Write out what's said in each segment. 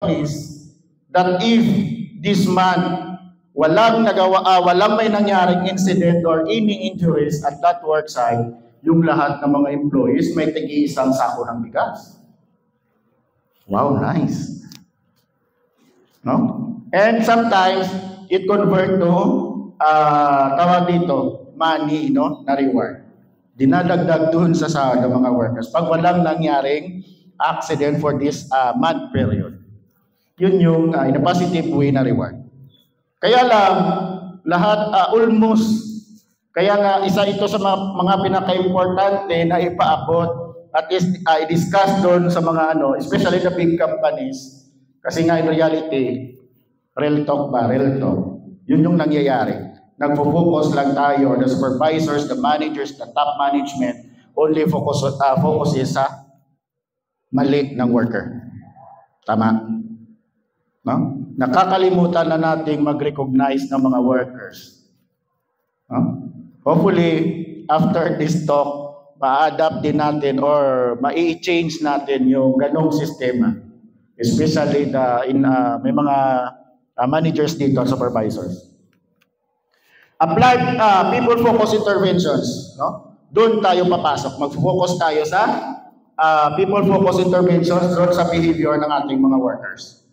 is that if this month walang may nangyaring incident or any injuries at that work site, yung lahat ng mga employees may tigi-isang sako ng bigas. Wow, nice. No? And sometimes it convert to tawag dito, money, no, na reward. Dinadagdag dun sa sahod ng mga workers pag walang nangyaring accident for this month period. Yun yung in a positive way na reward. Kaya lang, lahat almost, kaya nga isa ito sa mga pinaka-importante na ipaabot at i-discuss doon sa mga especially the big companies, kasi nga in reality, real talk. Yun yung nangyayari. Nagpo-focus lang tayo, the supervisors, the managers, the top management, only focuses sa mali ng worker. Tama? No? Nakakalimutan na nating mag-recognize ng mga workers. No? Hopefully, after this talk, ma-adapt din natin or ma-i-change natin yung ganong sistema. Especially may mga managers dito, supervisors. Applied people-focused interventions. No? Doon tayo papasok. Mag-focus tayo sa people-focused interventions doon sa behavior ng ating mga workers.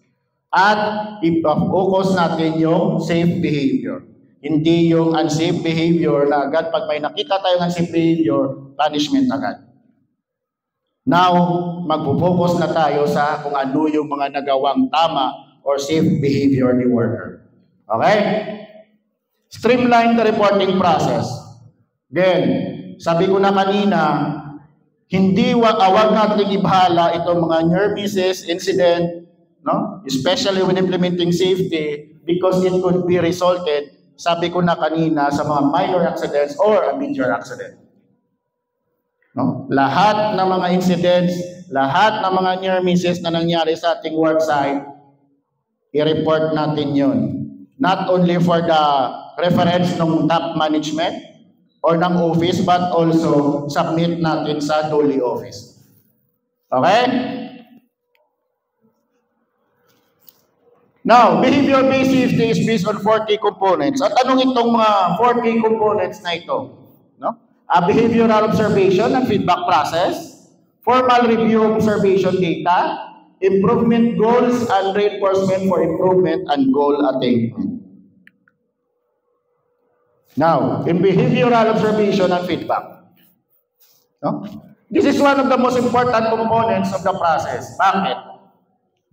At i-focus natin yung safe behavior. Hindi yung unsafe behavior na agad pag may nakita tayong unsafe behavior, punishment agad. Now, mag-focus na tayo sa kung ano yung mga nagawang tama or safe behavior ni worker. Okay? Streamline the reporting process. Then, sabi ko na kanina, wag natin ibahala itong mga near misses, incident, no? Especially when implementing safety because it could be resulted, sabi ko na kanina, sa mga minor accidents or a major accident. No? Lahat ng mga incidents, lahat ng mga near misses na nangyari sa ating worksite, i-report natin yun. Not only for the reference ng top management or ng office, but also submit natin sa DOLE office. Okay? Now, behavior-based safety is based on 4 key components. At anong itong mga 4 key components na ito? No? Behavioral observation and feedback process, formal review of observation data, improvement goals and reinforcement for improvement and goal attainment. Now, in behavioral observation and feedback, no? This is one of the most important components of the process. Bakit?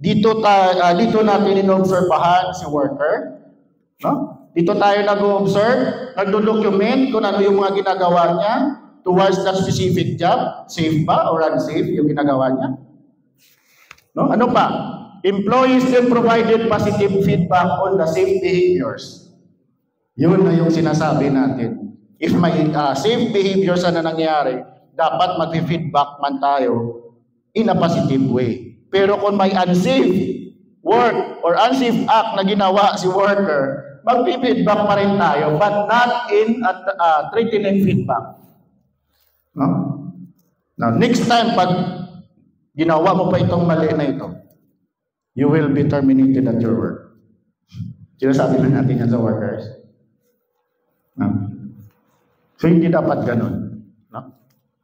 Dito natin ino-obserbahan si worker, no? Dito tayo nag-o-observe, nagdo-document kung ano yung mga ginagawa niya towards that specific job, safe ba or unsafe yung ginagawa niya. No? Ano pa? Employees then provided positive feedback on the safe behaviors. Yun na yung sinasabi natin. If may safe behaviors na nangyayari, dapat mag-feedback man tayo in a positive way. Pero kung may unsafe work or unsafe act na ginawa si worker, mag-feedback pa rin tayo, but not in threatening feedback. No? Now, next time, pag ginawa mo pa itong mali na ito, you will be terminated at your work. Sinasabi na natin yan sa workers. No? So, hindi dapat ganun. No?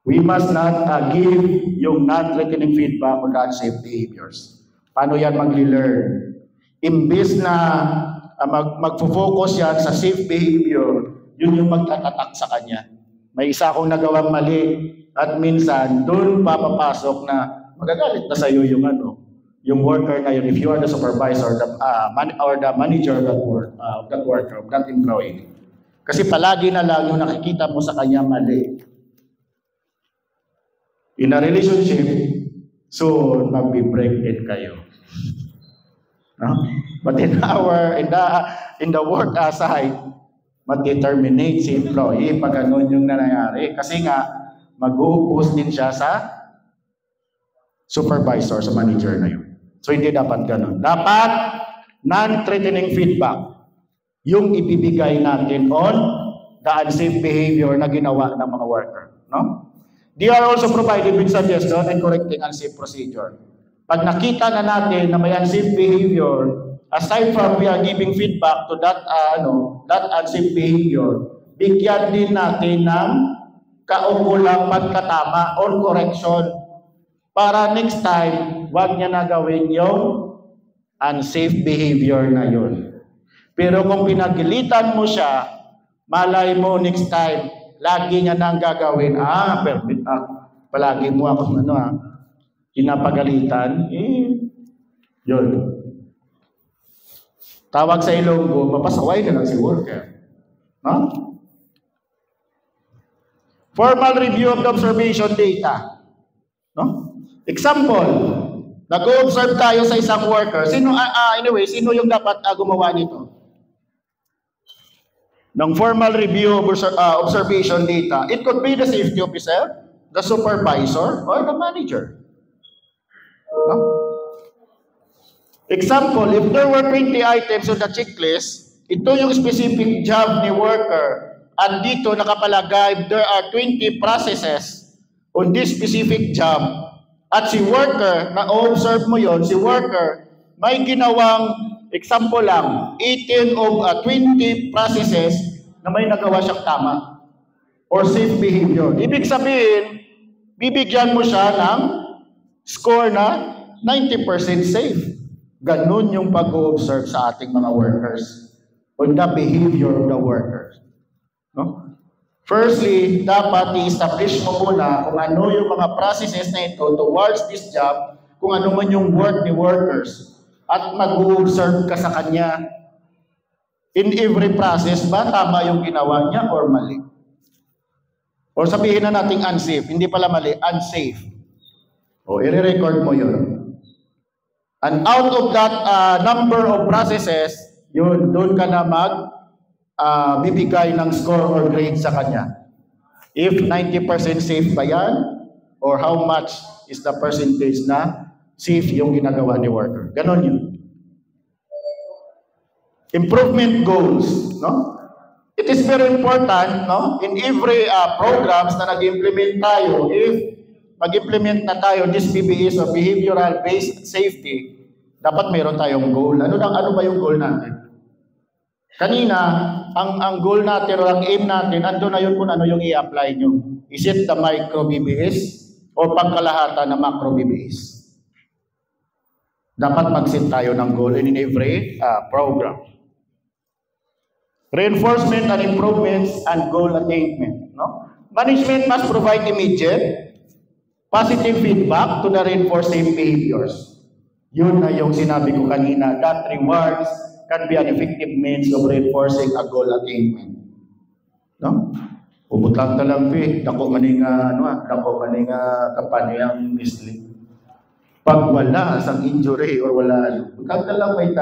We must not give yung non-threatening feedback on the unsafe behaviors. Paano yan mag-learn? Imbis na mag-focus yan sa safe behavior, yun yung magtatatak sa kanya. May isa akong nagawang mali at minsan doon papapasok na magagalit na sa iyo yung worker na yun if you are the supervisor or the manager of that worker, of that employee. Kasi palagi na lang yung nakikita mo sa kanya mali. In a relationship, so magbi-break-in kayo. No? But in the work side, mag-determinate si employee pag ganun yung nangyayari. Kasi nga, mag-uupos din siya sa supervisor, sa manager na yun. So, hindi dapat ganun. Dapat, non-threatening feedback yung ibibigay natin on the unsafe behavior na ginawa ng mga worker. No? They are also provided with suggestion and correcting unsafe procedure. pag nakita na natin na may unsafe behavior, aside from we are giving feedback to that that unsafe behavior, bigyan din natin ng kaukulang pagkatama or correction para next time, wag niya na gawin yung unsafe behavior na yun. Pero kung pinagilitan mo siya, malay mo next time, lagi niya nang gagawin, permit, palagi mo ako pinapagalitan, yun. Tawag sa Ilonggo, mapasaway ka lang si worker. No? Formal review of the observation data. No? Example, nag-observe tayo sa isang worker. Sino yung dapat gumawa nito? Ng formal review of observation data, it could be the safety officer, the supervisor, or the manager. No? Example, if there were 20 items on the checklist, ito yung specific job ni worker. At dito nakapalagay, there are 20 processes on this specific job. At si worker, na-observe mo yon, si worker, may ginawang, example lang, 18 of 20 processes na may nagawa siyang tama or safe behavior. Ibig sabihin, bibigyan mo siya ng score na 90% safe. Ganun yung pag-observe sa ating mga workers on the behavior of the workers. No? Firstly, dapat i-establish mo muna kung ano yung mga processes na ito towards this job, kung ano man yung work ni workers, at mag-observe ka sa kanya. In every process ba, tama yung ginawa niya or mali? Or sabihin na natin unsafe, hindi pala mali, unsafe. O, i-record mo yun. And out of that number of processes, yun, doon ka na bibigay ng score or grade sa kanya. If 90% safe ba yan, or how much is the percentage na safe yung ginagawa ni worker. Ganon yun. Improvement goals. No? It is very important, no? In every programs na nag-implement tayo, if mag-implement na tayo this PBS o behavioral-based safety, dapat mayroon tayong goal. Ano ba yung goal natin? Kanina, ang goal natin o ang aim natin, ando na yun kung ano yung i-apply nyo. Is it the micro BBS o pangkalahatan na macro BBS? Dapat mag-set tayo ng goal in every program. Reinforcement and improvements and goal attainment. No? Management must provide immediate, positive feedback to the reinforcing behaviors. Yun na yung sinabi ko kanina, that rewards can be an effective means of reinforcing a goal attainment. No? Ubot lang talampi, dako maning kampanya ang mislead. Pag wala sang injury or wala, kagda lang may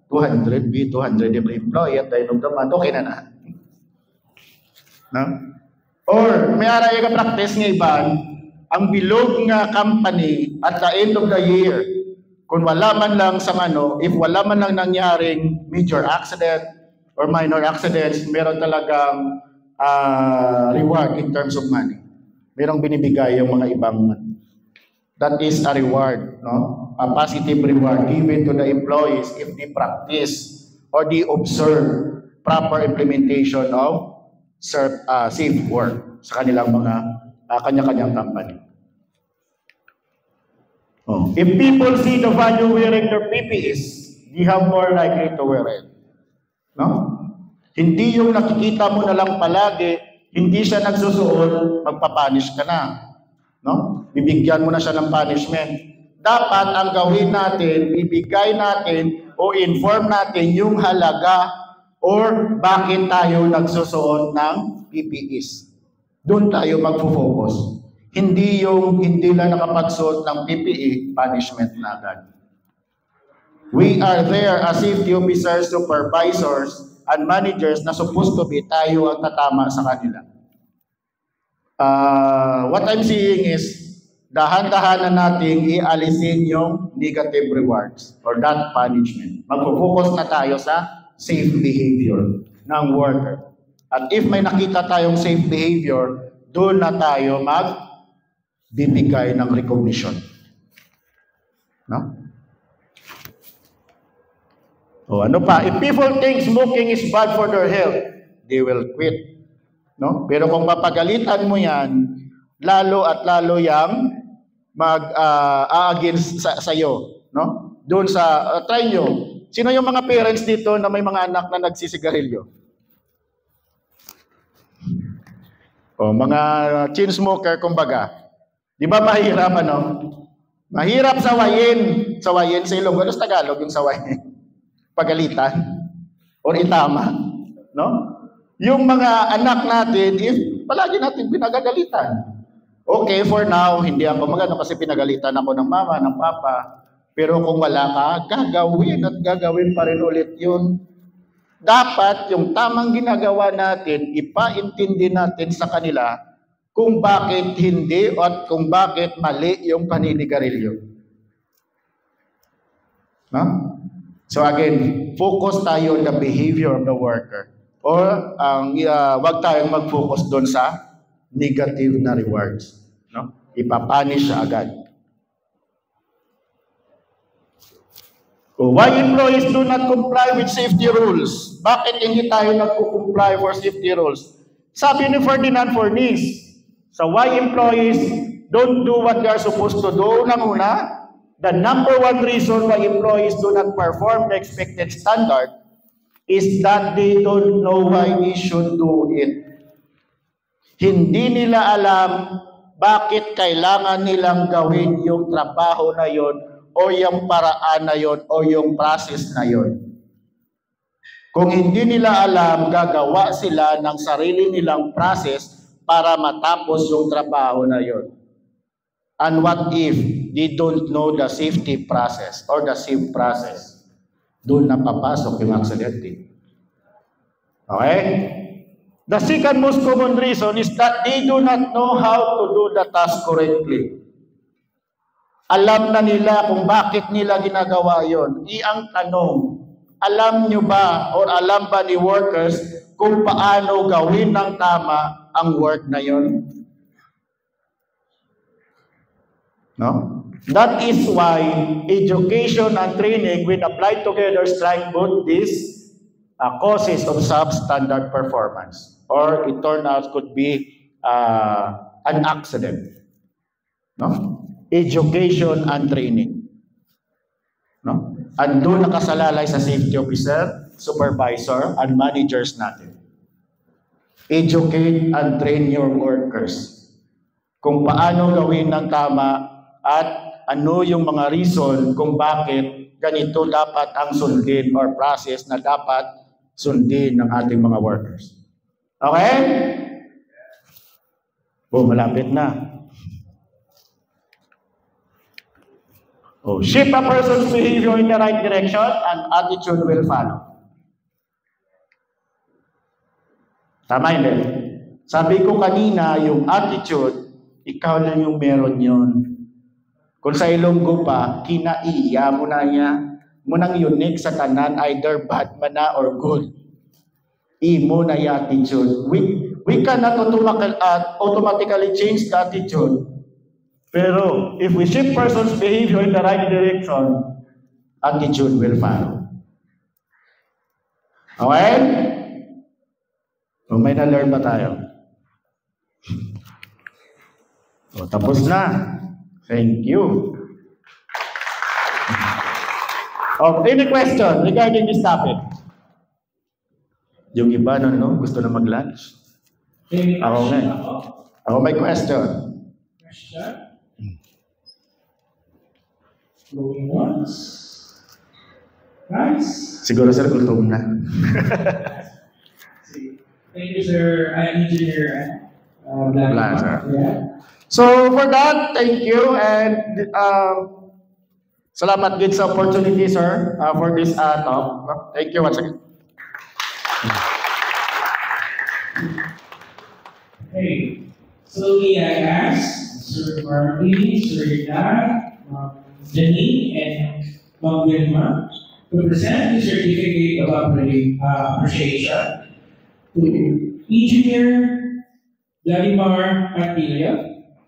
200 every employee at the end of the month, okay na. No? Or may aray ka practice nga iban, ang bilog nga company at the end of the year, kung wala man lang sa if wala man lang nangyaring major accident or minor accidents, meron talagang reward in terms of money. Merong binibigay yung mga ibang, that is a reward, no? A positive reward given to the employees if they practice or they observe proper implementation of safe work sa kanilang mga kanya-kanyang company. Oh. If people see the value wearing their PPEs, they have more likely to wear it. No? Hindi yung nakikita mo na lang palagi, hindi siya nagsusuot, magpapunish ka na. No? Bibigyan mo na siya ng punishment. Dapat ang gawin natin, bibigay natin o inform natin yung halaga or bakit tayo nagsusuot ng PPEs. Doon tayo magfo-focus. Hindi lang nakapagsuot ng PPE, punishment na agad. We are there as safety officers, supervisors, and managers na supposed to be tayo ang tatama sa kanila. What I'm seeing is, dahan-dahanan nating ialisin yung negative rewards or that punishment. Magpo-focus na tayo sa safe behavior ng worker. At if may nakita tayong safe behavior, doon na tayo magbibigay ng recognition. O ano pa? If people think smoking is bad for their health, they will quit. No? Pero kung mapagalitan mo yan, lalo at lalo yang mag-against sa iyo. No? Doon sa, try nyo. Sino yung mga parents dito na may mga anak na nagsisigarilyo? O, mga chain smoker, kumbaga. Di ba mahirap, ano? Mahirap sawayin. Sawayin sa Ilonggo. Ano sa Tagalog yung sawayin? Pagalitan? Or itama? No? Yung mga anak natin, palagi natin pinagagalitan. Okay, for now, hindi ako magano kasi pinagalitan ako ng mama, ng papa. Pero kung wala ka, gagawin at gagawin pa rin ulit yun. Dapat yung tamang ginagawa natin, ipaintindi natin sa kanila kung bakit hindi at kung bakit mali yung paninigarilyo. No? So again, focus tayo on the behavior of the worker. Or wag tayong mag-focus doon sa negative na rewards. No? Ipapunish siya agad. Why employees do not comply with safety rules? Bakit hindi tayo nagko-comply for safety rules? Sabi ni Ferdinand Fornis, so why employees don't do what they are supposed to do? Unang-una, the number one reason why employees do not perform the expected standard is that they don't know why they should do it. Hindi nila alam bakit kailangan nilang gawin yung trabaho na yon o yung paraan na yon o yung process na yon. Kung hindi nila alam, gagawa sila ng sarili nilang process para matapos yung trabaho na yon. And what if they don't know the safety process or the safe process? Doon na papasok yung accident. Okay? The second most common reason is that they do not know how to do the task correctly. Alam na nila kung bakit nila ginagawa yon. Ang tanong, alam nyo ba or alam ba ni workers kung paano gawin ng tama ang work na yon? No? That is why education and training, when applied together, strike both these causes of substandard performance. Or it turns out could be an accident. No? Education and training. No? And doon nakasalalay sa safety officer, supervisor, and managers natin. Educate and train your workers. Kung paano gawin ng tama at ano yung mga reason kung bakit ganito dapat ang sundin or process na dapat sundin ng ating mga workers. Okay? Malapit na. Shape a person's behavior in the right direction and attitude will follow. Tama hindi? Sabi ko kanina, yung attitude, ikaw lang yung meron yun. Kung sa Ilonggo pa, kinaiya mo na niya, mo nang unique sa tanan, either bad man na or good. Imo na yung attitude. We cannot automatically change the attitude. Pero if we shape person's behavior in the right direction, attitude will follow. Okay? May na-learn ba tayo? Tapos na. Thank you. Any question regarding this topic? Yung iba no, gusto na mag-lunch. Ako nga. Ako may question. Question? Going once. Nice. Siguro sir, gutom na. Thank you, sir. I'm Engineer Blan, sir. Yeah. So for that, thank you and salamat din sa opportunity, sir, for this talk. Thank you once again. Hey, so may I ask Sir Marty, Sir Dad, Jenny, and Ma'am Wilma to present the certificate of appreciation to Engineer Vladimir Padilla,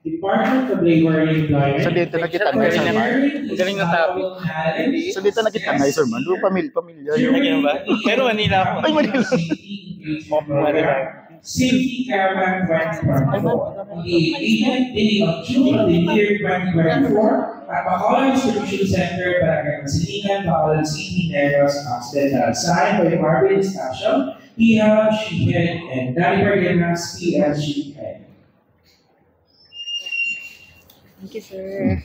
Department of Labor and Employment. So dito nakita nga sir man. Galing na topic. So dito nakita nga sir man. Doon pamilya yung Ganyan ba? Pero Manila ako. Ay Manila. Manila. Safety Caravan 2024. The 8th day of June of the year 2024 at Bacolod Distribution Center, Barangay Masilinan, Bacolod City, Negros, Occidental. Signed by Marvin Estacio, Ihab Sheephead, and Danny Bargenas, P.L. Sheephead. Thank you, sir.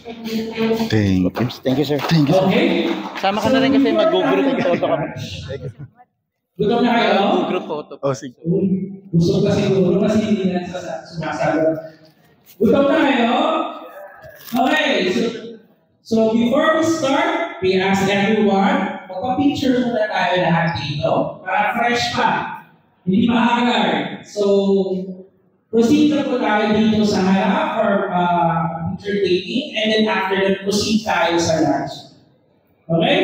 Thank you sir. Thank you sir. Okay? Sama ka na rin kasi mag-group photo kami. Gutom na kayo? Group photo. Oh sige. Busog kasi siguro kasi hindi na sumasagot. Gutom na kayo? Okay, so before we start, we ask everyone, magpa-picture muna tayo lahat dito para fresh pa. Hindi maagar. So, proceed na po tayo dito sa harap for picture taking, and then after that, proceed tayo sa lunch. Okay?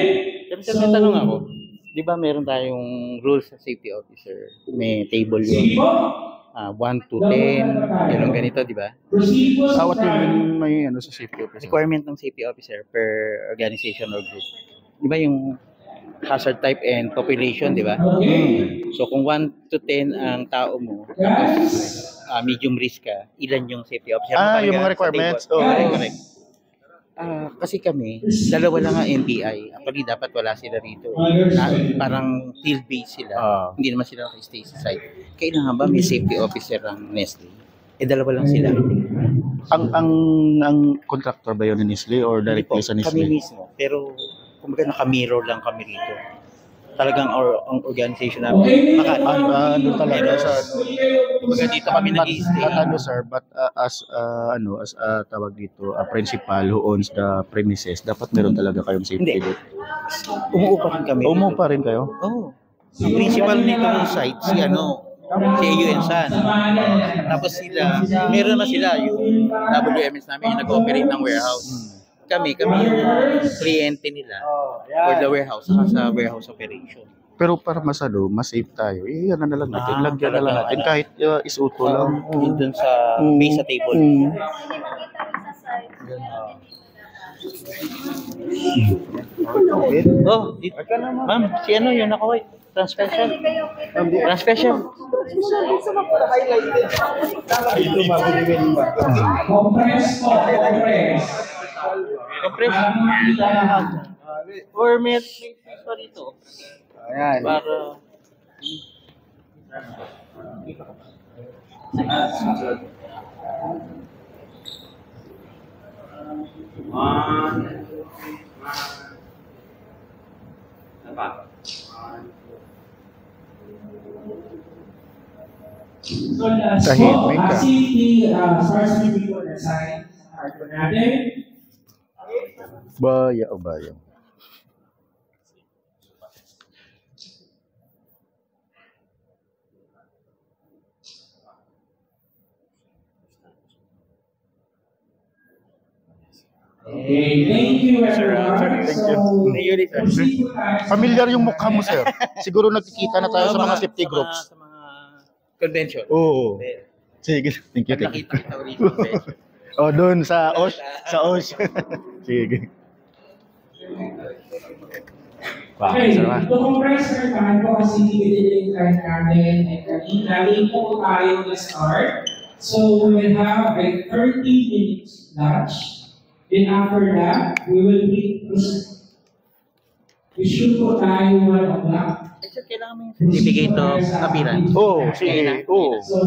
Sir, may tanong ako. Di ba meron tayong rules sa safety officer? May table Sige yun. po. 1 to 10. Ganun ganito, di ba? Proceed po sa Bawat front. yung may ano sa safety officer. Requirement ng safety officer per organization or group. Di ba yung hazard type and population, di ba? Okay. So kung 1 to 10 ang tao mo, Guys. medium risk ka, ilan yung safety officer? Yung mga requirements. Oh, Guys. correct. Kasi kami, dalawa lang ang NBI. Actually, dapat wala sila rito. Parang field-based sila. Hindi naman sila naka-stay sa site. Kailangan ba may safety officer ang Nestle? Dalawa lang sila. Ang contractor ba yun ni Nestle or directly sa Nestle? Kami mismo. Pero, kumbaga naka-mirror lang kami rito. Talagang ang organization namin. Doon talaga sa Kumbaga dito kami nag-i-stay. sir, but as tawag dito, principal who owns the premises, dapat meron talaga kayong safety Hindi. group. Umuupa rin kami. Umupa rin kayo? Oo. Ang principal nitong site, si AUN San. Tapos sila, meron naman sila, yung WMS namin, yung nag-operate ng warehouse. Kami yung kliyente nila for the warehouse, sa warehouse operation. Pero para mas safe tayo, ano na lang natin, lagyan na lang natin, kahit isuto lang. Yun dun sa base sa table. Oh, dito. Ma'am, si yun ako, transfection. Transfection. Compress po, compress. Compress. Or may pa rito. Ayan. Para So last Tahimik po, ka. safety starts with people na sign sa hard po natin. Baya. Okay, thank you everyone. Thank you. Proceed po tayo sa- Familiar yung mukha mo, sir. Siguro nakikita na tayo sa mga safety groups. Sa mga convention. Oo. Sige. Thank you. Nakita kita rito. Doon sa OSH. Sa OSH. Sige. Wow, Okay, salamat. ito compressor tayo po kasi binili yung time natin and kanina late po tayo na-start. So we will have a 30 minutes lunch. Then after that, we will be shoot po tayo 1 o'clock. Kailangan mo yung certificate of appearance. Sige. So